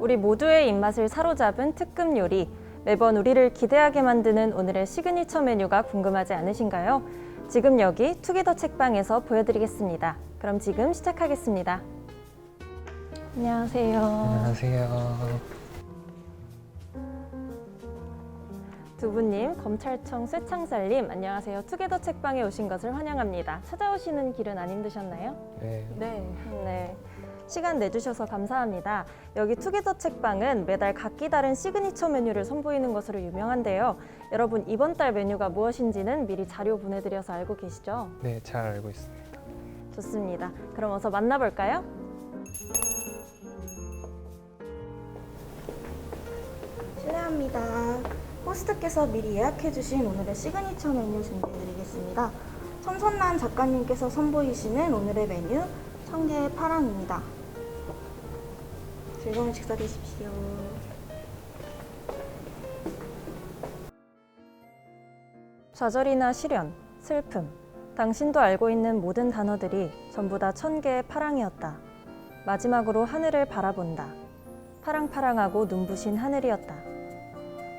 우리 모두의 입맛을 사로잡은 특급 요리, 매번 우리를 기대하게 만드는 오늘의 시그니처 메뉴가 궁금하지 않으신가요? 지금 여기 투게더 책방에서 보여드리겠습니다. 그럼 지금 시작하겠습니다. 안녕하세요. 안녕하세요. 두부님, 검찰청 쇠창살님, 안녕하세요. 투게더 책방에 오신 것을 환영합니다. 찾아오시는 길은 안 힘드셨나요? 네. 시간 내주셔서 감사합니다. 여기 투게더 책방은 매달 각기 다른 시그니처 메뉴를 선보이는 것으로 유명한데요. 여러분, 이번 달 메뉴가 무엇인지는 미리 자료 보내드려서 알고 계시죠? 네, 잘 알고 있습니다. 좋습니다. 그럼 어서 만나볼까요? 실례합니다. 호스트께서 미리 예약해주신 오늘의 시그니처 메뉴 준비해드리겠습니다. 천선란 작가님께서 선보이시는 오늘의 메뉴 청개의 파랑입니다. 즐거운 식사 되십시오. 좌절이나 시련, 슬픔, 당신도 알고 있는 모든 단어들이 전부 다 천개의 파랑이었다. 마지막으로 하늘을 바라본다. 파랑파랑하고 눈부신 하늘이었다.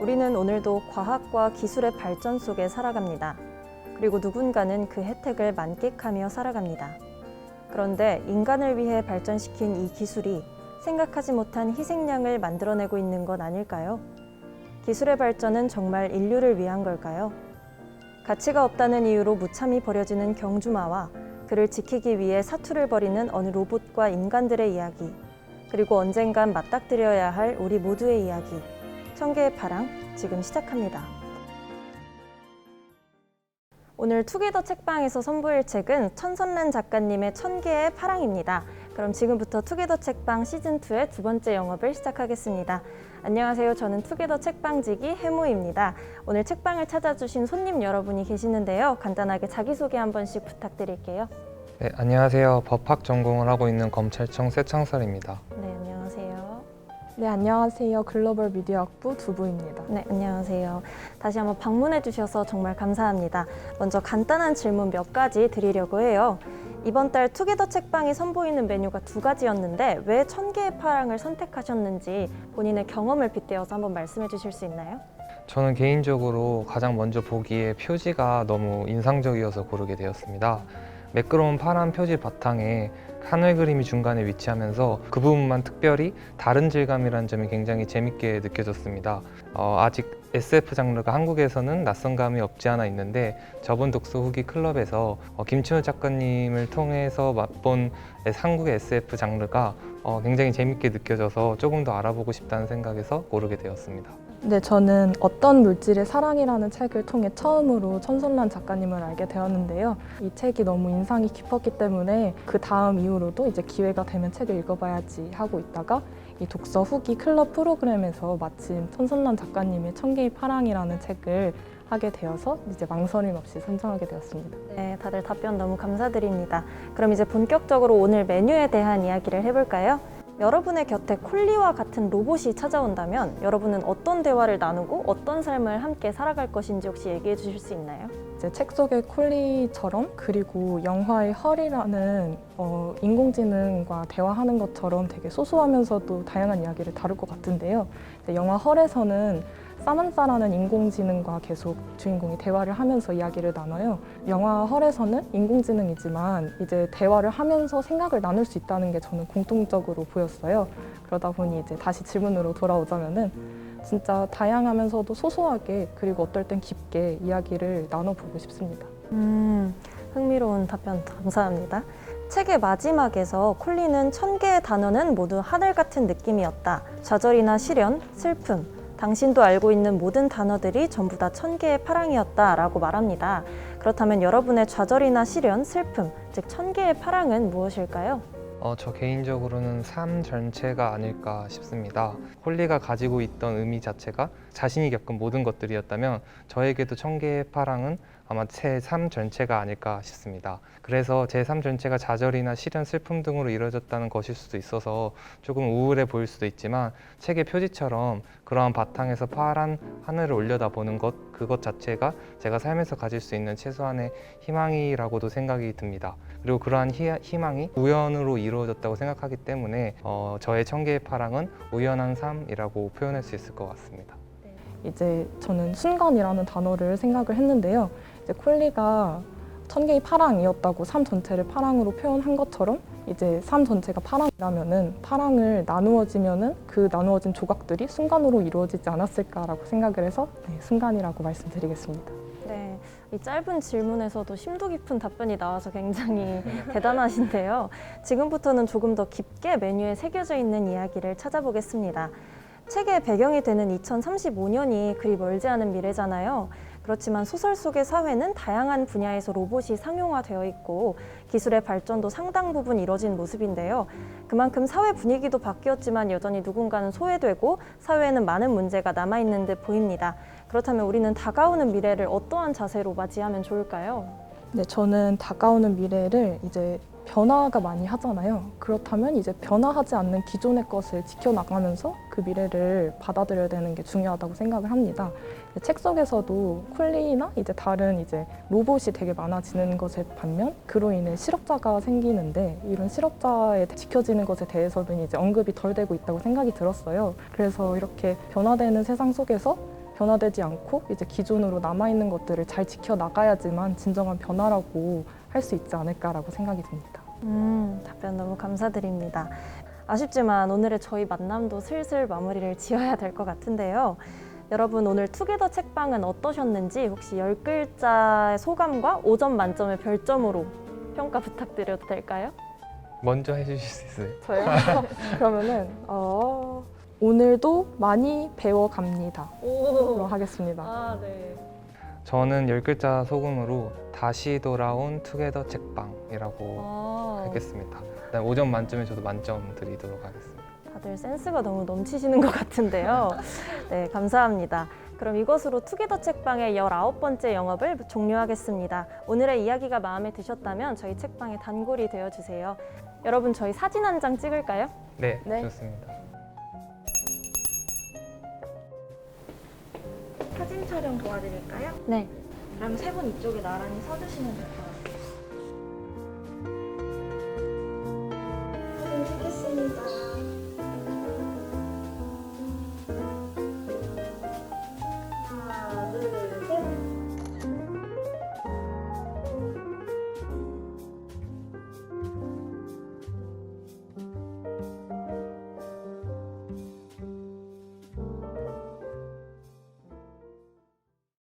우리는 오늘도 과학과 기술의 발전 속에 살아갑니다. 그리고 누군가는 그 혜택을 만끽하며 살아갑니다. 그런데 인간을 위해 발전시킨 이 기술이 생각하지 못한 희생양을 만들어내고 있는 것 아닐까요? 기술의 발전은 정말 인류를 위한 걸까요? 가치가 없다는 이유로 무참히 버려지는 경주마와 그를 지키기 위해 사투를 벌이는 어느 로봇과 인간들의 이야기, 그리고 언젠간 맞닥뜨려야 할 우리 모두의 이야기, 천개의 파랑, 지금 시작합니다. 오늘 투게더 책방에서 선보일 책은 천선란 작가님의 천개의 파랑입니다. 그럼 지금부터 투게더 책방 시즌2의 두 번째 영업을 시작하겠습니다. 안녕하세요. 저는 투게더 책방지기 해무입니다. 오늘 책방을 찾아주신 손님 여러분이 계시는데요. 간단하게 자기소개 한 번씩 부탁드릴게요. 네, 안녕하세요. 법학 전공을 하고 있는 검찰청 쇠창살입니다. 네, 안녕하세요. 네, 안녕하세요. 글로벌 미디어학부 두부입니다. 네, 안녕하세요. 다시 한번 방문해 주셔서 정말 감사합니다. 먼저 간단한 질문 몇 가지 드리려고 해요. 이번 달 투게더 책방이 선보이는 메뉴가 두 가지였는데 왜 천개의 파랑을 선택하셨는지 본인의 경험을 빗대어서 한번 말씀해 주실 수 있나요? 저는 개인적으로 가장 먼저 보기에 표지가 너무 인상적이어서 고르게 되었습니다. 매끄러운 파란 표지 바탕에 하늘 그림이 중간에 위치하면서 그 부분만 특별히 다른 질감이라는 점이 굉장히 재밌게 느껴졌습니다. 아직 SF 장르가 한국에서는 낯선 감이 없지 않아 있는데 저번 독서 후기 클럽에서 김치호 작가님을 통해서 맛본 한국의 SF 장르가 굉장히 재밌게 느껴져서 조금 더 알아보고 싶다는 생각에서 고르게 되었습니다. 네, 저는 어떤 물질의 사랑이라는 책을 통해 처음으로 천선란 작가님을 알게 되었는데요. 이 책이 너무 인상이 깊었기 때문에 그 다음 이후로도 이제 기회가 되면 책을 읽어봐야지 하고 있다가 이 독서 후기 클럽 프로그램에서 마침 천선란 작가님의 천개의 파랑이라는 책을 하게 되어서 이제 망설임 없이 선정하게 되었습니다. 네, 다들 답변 너무 감사드립니다. 그럼 이제 본격적으로 오늘 메뉴에 대한 이야기를 해볼까요? 여러분의 곁에 콜리와 같은 로봇이 찾아온다면 여러분은 어떤 대화를 나누고 어떤 삶을 함께 살아갈 것인지 혹시 얘기해 주실 수 있나요? 이제 책 속의 콜리처럼 그리고 영화의 헐이라는 인공지능과 대화하는 것처럼 되게 소소하면서도 다양한 이야기를 다룰 것 같은데요. 영화 헐에서는 사만사라는 인공지능과 계속 주인공이 대화를 하면서 이야기를 나눠요. 영화 헐에서는 인공지능이지만 이제 대화를 하면서 생각을 나눌 수 있다는 게 저는 공통적으로 보였어요. 그러다 보니 이제 다시 질문으로 돌아오자면은 진짜 다양하면서도 소소하게 그리고 어떨 땐 깊게 이야기를 나눠보고 싶습니다. 흥미로운 답변 감사합니다. 책의 마지막에서 콜리는 천개의 단어는 모두 하늘 같은 느낌이었다. 좌절이나 시련, 슬픔, 당신도 알고 있는 모든 단어들이 전부 다 천개의 파랑이었다 라고 말합니다. 그렇다면 여러분의 좌절이나 시련, 슬픔, 즉 천개의 파랑은 무엇일까요? 저 개인적으로는 삶 전체가 아닐까 싶습니다. 콜리가 가지고 있던 의미 자체가 자신이 겪은 모든 것들이었다면 저에게도 천개의 파랑은 아마 제 삶 전체가 아닐까 싶습니다. 그래서 제 삶 전체가 좌절이나 시련, 슬픔 등으로 이루어졌다는 것일 수도 있어서 조금 우울해 보일 수도 있지만 책의 표지처럼 그러한 바탕에서 파란 하늘을 올려다보는 것, 그것 자체가 제가 삶에서 가질 수 있는 최소한의 희망이라고도 생각이 듭니다. 그리고 그러한 희망이 우연으로 이루어졌다고 생각하기 때문에 저의 천개의 파랑은 우연한 삶이라고 표현할 수 있을 것 같습니다. 이제 저는 순간이라는 단어를 생각을 했는데요. 이제 콜리가 천개의 파랑이었다고 삶 전체를 파랑으로 표현한 것처럼 이제 삶 전체가 파랑이라면은 파랑을 나누어지면은 그 나누어진 조각들이 순간으로 이루어지지 않았을까라고 생각을 해서 순간이라고 말씀드리겠습니다. 네, 이 짧은 질문에서도 심도 깊은 답변이 나와서 굉장히 대단하신데요. 지금부터는 조금 더 깊게 메뉴에 새겨져 있는 이야기를 찾아보겠습니다. 책의 배경이 되는 2035년이 그리 멀지 않은 미래잖아요. 그렇지만 소설 속의 사회는 다양한 분야에서 로봇이 상용화되어 있고 기술의 발전도 상당 부분 이뤄진 모습인데요. 그만큼 사회 분위기도 바뀌었지만 여전히 누군가는 소외되고 사회에는 많은 문제가 남아있는 듯 보입니다. 그렇다면 우리는 다가오는 미래를 어떠한 자세로 맞이하면 좋을까요? 네, 저는 다가오는 미래를 이제 변화가 많이 하잖아요. 그렇다면 이제 변화하지 않는 기존의 것을 지켜나가면서 그 미래를 받아들여야 되는 게 중요하다고 생각을 합니다. 책 속에서도 콜리나 이제 다른 이제 로봇이 되게 많아지는 것에 반면 그로 인해 실업자가 생기는데 이런 실업자에 지켜지는 것에 대해서는 이제 언급이 덜 되고 있다고 생각이 들었어요. 그래서 이렇게 변화되는 세상 속에서 변화되지 않고 이제 기존으로 남아있는 것들을 잘 지켜나가야지만 진정한 변화라고 할 수 있지 않을까라고 생각이 듭니다. 답변 너무 감사드립니다. 아쉽지만 오늘의 저희 만남도 슬슬 마무리를 지어야 될 것 같은데요. 여러분 오늘 투게더 책방은 어떠셨는지 혹시 10글자의 소감과 5점 만점의 별점으로 평가 부탁드려도 될까요? 먼저 해주실 수 있어요? 저요? 그러면은 오늘도 많이 배워갑니다. 로 하겠습니다. 아, 네. 저는 10글자 소금으로 다시 돌아온 투게더 책방이라고 하겠습니다. 5점 만점에 저도 만점 드리도록 하겠습니다. 다들 센스가 너무 넘치시는 것 같은데요. 네, 감사합니다. 그럼 이것으로 투게더 책방의 19번째 영업을 종료하겠습니다. 오늘의 이야기가 마음에 드셨다면 저희 책방의 단골이 되어주세요. 여러분 저희 사진 한 장 찍을까요? 네, 네. 좋습니다. 사진 촬영 도와드릴까요? 네. 그럼 세 분 이쪽에 나란히 서주시면 될 것 같아요.